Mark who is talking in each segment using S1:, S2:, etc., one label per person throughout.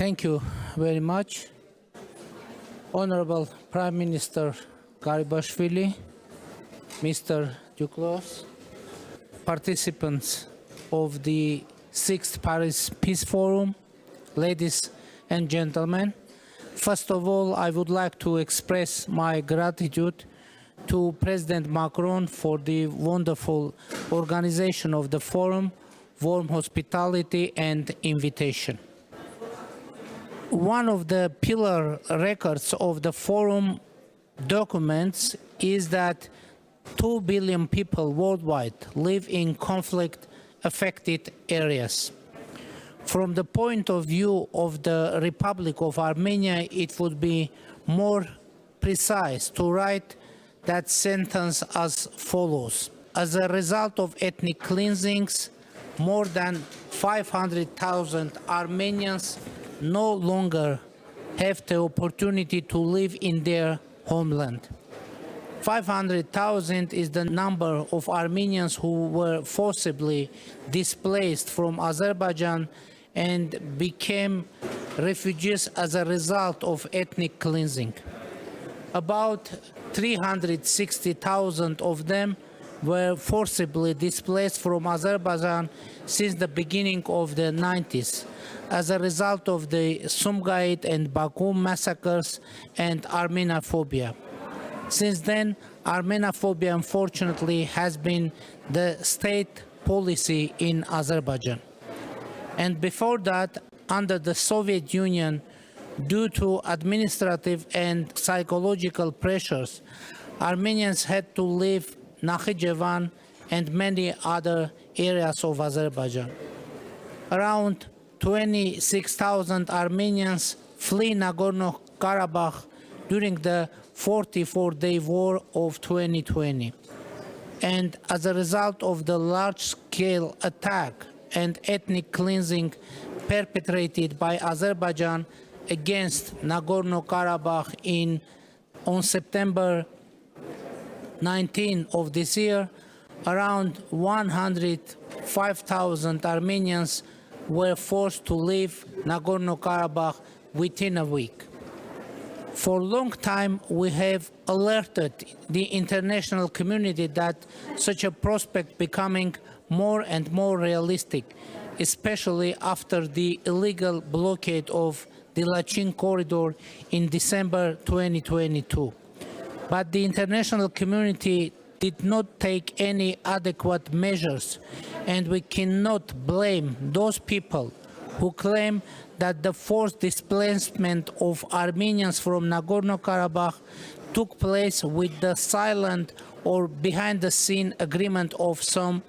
S1: Thank you very much. Honorable Prime Minister Garibashvili, Mr. Duclos, participants of the 6th Paris Peace Forum, ladies and gentlemen. First of all, I would like to express my gratitude to President Macron for the wonderful organization of the forum, warm hospitality and invitation. One of the pillar records of the forum documents is that 2 billion people worldwide live in conflict-affected areas. From the point of view of the Republic of Armenia, it would be more precise to write that sentence as follows. As a result of ethnic cleansings, more than 500,000 Armenians no longer have the opportunity to live in their homeland. 500,000 is the number of Armenians who were forcibly displaced from Azerbaijan and became refugees as a result of ethnic cleansing. About 360,000 of them were forcibly displaced from Azerbaijan since the beginning of the 90s as a result of the Sumgait and Baku massacres and Armenophobia. Since then, Armenophobia, unfortunately, has been the state policy in Azerbaijan. And before that, under the Soviet Union, due to administrative and psychological pressures, Armenians had to leave Nakhichevan and many other areas of Azerbaijan. Around 26,000 Armenians flee Nagorno-Karabakh during the 44-day war of 2020. And as a result of the large-scale attack and ethnic cleansing perpetrated by Azerbaijan against Nagorno-Karabakh on September 19 of this year, around 105,000 Armenians were forced to leave Nagorno-Karabakh within a week. For a long time, we have alerted the international community that such a prospect becoming more and more realistic, especially after the illegal blockade of the Lachin corridor in December 2022. But the international community did not take any adequate measures, and we cannot blame those people who claim that the forced displacement of Armenians from Nagorno-Karabakh took place with the silent or behind-the-scene agreement of some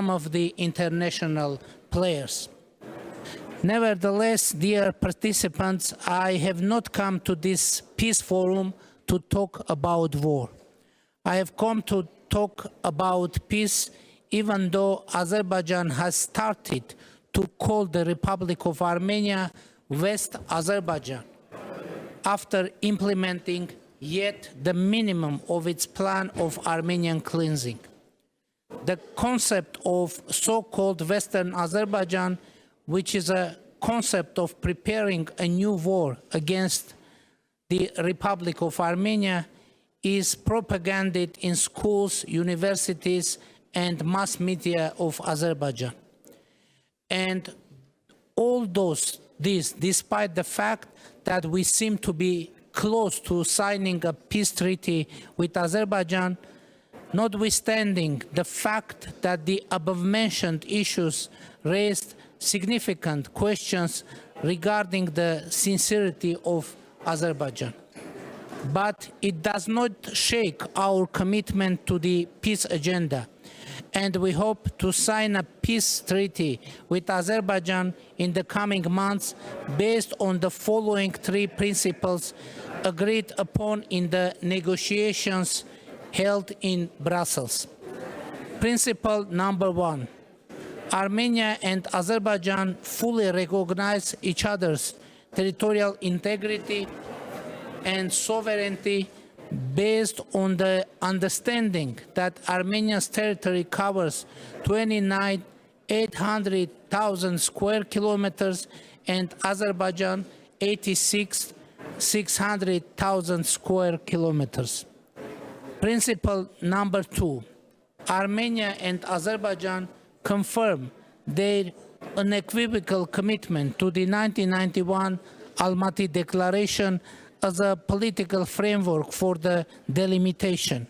S1: of the international players. Nevertheless, dear participants, I have not come to this peace forum to talk about war. I have come to talk about peace, even though Azerbaijan has started to call the Republic of Armenia West Azerbaijan, after implementing yet the minimum of its plan of Armenian cleansing. The concept of so-called Western Azerbaijan, which is a concept of preparing a new war against the Republic of Armenia, is propagated in schools, universities, and mass media of Azerbaijan. And all this, despite the fact that we seem to be close to signing a peace treaty with Azerbaijan, notwithstanding the fact that the above-mentioned issues raised significant questions regarding the sincerity of Azerbaijan. But it does not shake our commitment to the peace agenda, and we hope to sign a peace treaty with Azerbaijan in the coming months based on the following 3 principles agreed upon in the negotiations held in Brussels. Principle number 1. Armenia and Azerbaijan fully recognize each other's territorial integrity and sovereignty based on the understanding that Armenia's territory covers 29,800,000 square kilometers and Azerbaijan 600,000 square kilometers. Principle number 2, Armenia and Azerbaijan confirm their unequivocal commitment to the 1991 Almaty Declaration as a political framework for the delimitation.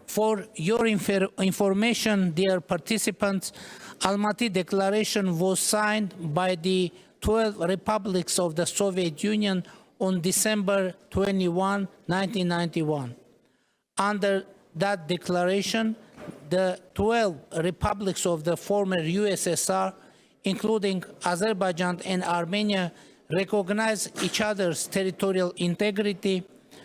S1: For your information, dear participants, Almaty Declaration was signed by the 12 republics of the Soviet Union on December 21, 1991. Under that declaration, the 12 republics of the former USSR, including Azerbaijan and Armenia, recognize each other's territorial integrity,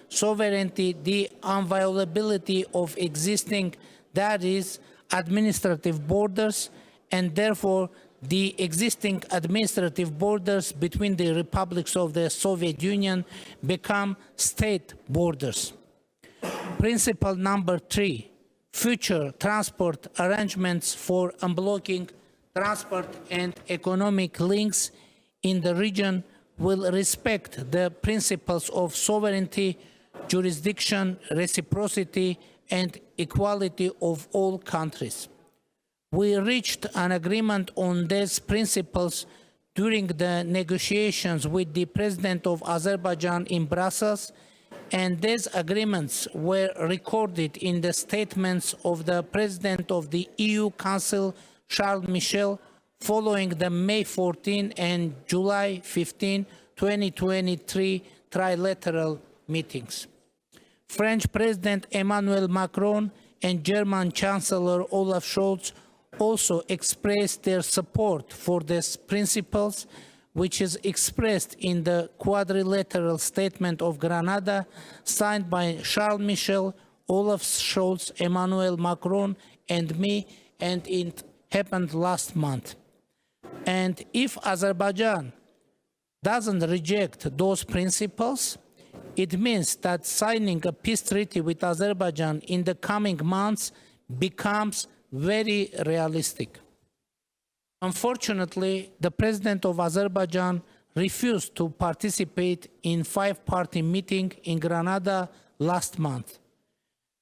S1: sovereignty, the inviolability of existing, that is, administrative borders, and therefore the existing administrative borders between the republics of the Soviet Union become state borders. Principle number 3, future transport arrangements for unblocking transport and economic links in the region will respect the principles of sovereignty, jurisdiction, reciprocity, and equality of all countries. We reached an agreement on these principles during the negotiations with the President of Azerbaijan in Brussels, and these agreements were recorded in the statements of the President of the EU Council, Charles Michel, following the May 14 and July 15, 2023 trilateral meetings. French President Emmanuel Macron and German Chancellor Olaf Scholz also expressed their support for these principles, which is expressed in the quadrilateral statement of Granada signed by Charles Michel, Olaf Scholz, Emmanuel Macron, and me, and it happened last month. And if Azerbaijan doesn't reject those principles, it means that signing a peace treaty with Azerbaijan in the coming months becomes very realistic. Unfortunately, the President of Azerbaijan refused to participate in five-party meeting in Granada last month.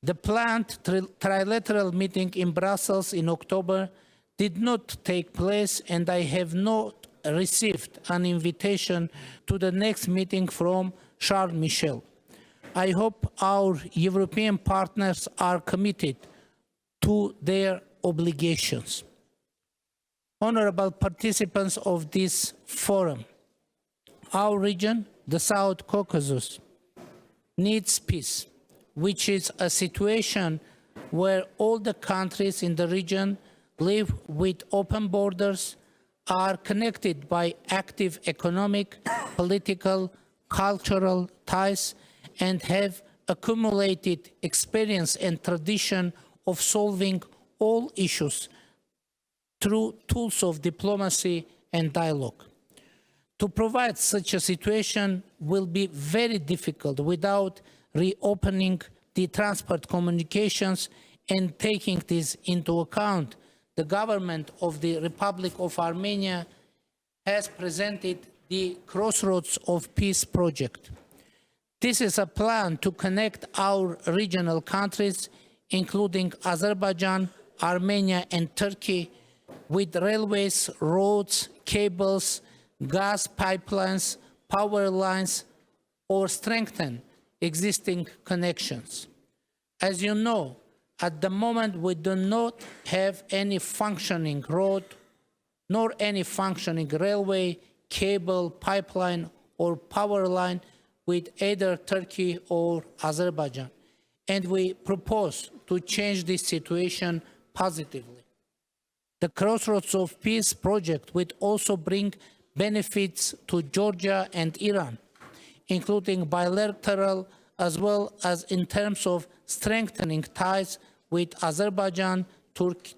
S1: The planned trilateral meeting in Brussels in October did not take place, and I have not received an invitation to the next meeting from Charles Michel. I hope our European partners are committed to their obligations. Honorable participants of this forum, our region, the South Caucasus, needs peace, which is a situation where all the countries in the region live with open borders, are connected by active economic, political, cultural ties, and have accumulated experience and tradition of solving all issues through tools of diplomacy and dialogue. To provide such a situation will be very difficult without reopening the transport communications and taking this into account. The government of the Republic of Armenia has presented the Crossroads of Peace project. This is a plan to connect our regional countries, including Azerbaijan, Armenia, and Turkey, with railways, roads, cables, gas pipelines, power lines, or strengthen existing connections. As you know, at the moment we do not have any functioning road, nor any functioning railway, cable, pipeline, or power line with either Turkey or Azerbaijan. And we propose to change this situation positively. The Crossroads of Peace project would also bring benefits to Georgia and Iran, including bilateral as well as in terms of strengthening ties with Azerbaijan,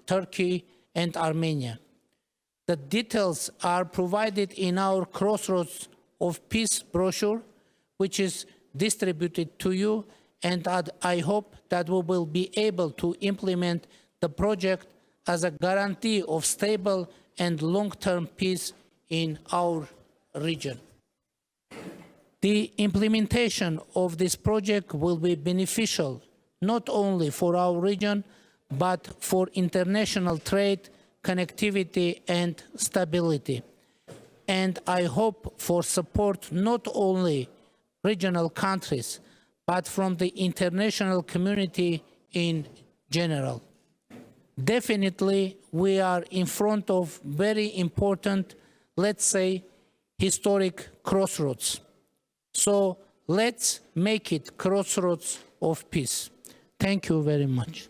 S1: Turkey, and Armenia. The details are provided in our Crossroads of Peace brochure, which is distributed to you, and I hope that we will be able to implement the project as a guarantee of stable and long-term peace in our region. The implementation of this project will be beneficial not only for our region, but for international trade, connectivity, and stability. And I hope for support not only regional countries, but from the international community in general. Definitely, we are in front of very important, let's say, historic crossroads. So let's make it crossroads of peace. Thank you very much.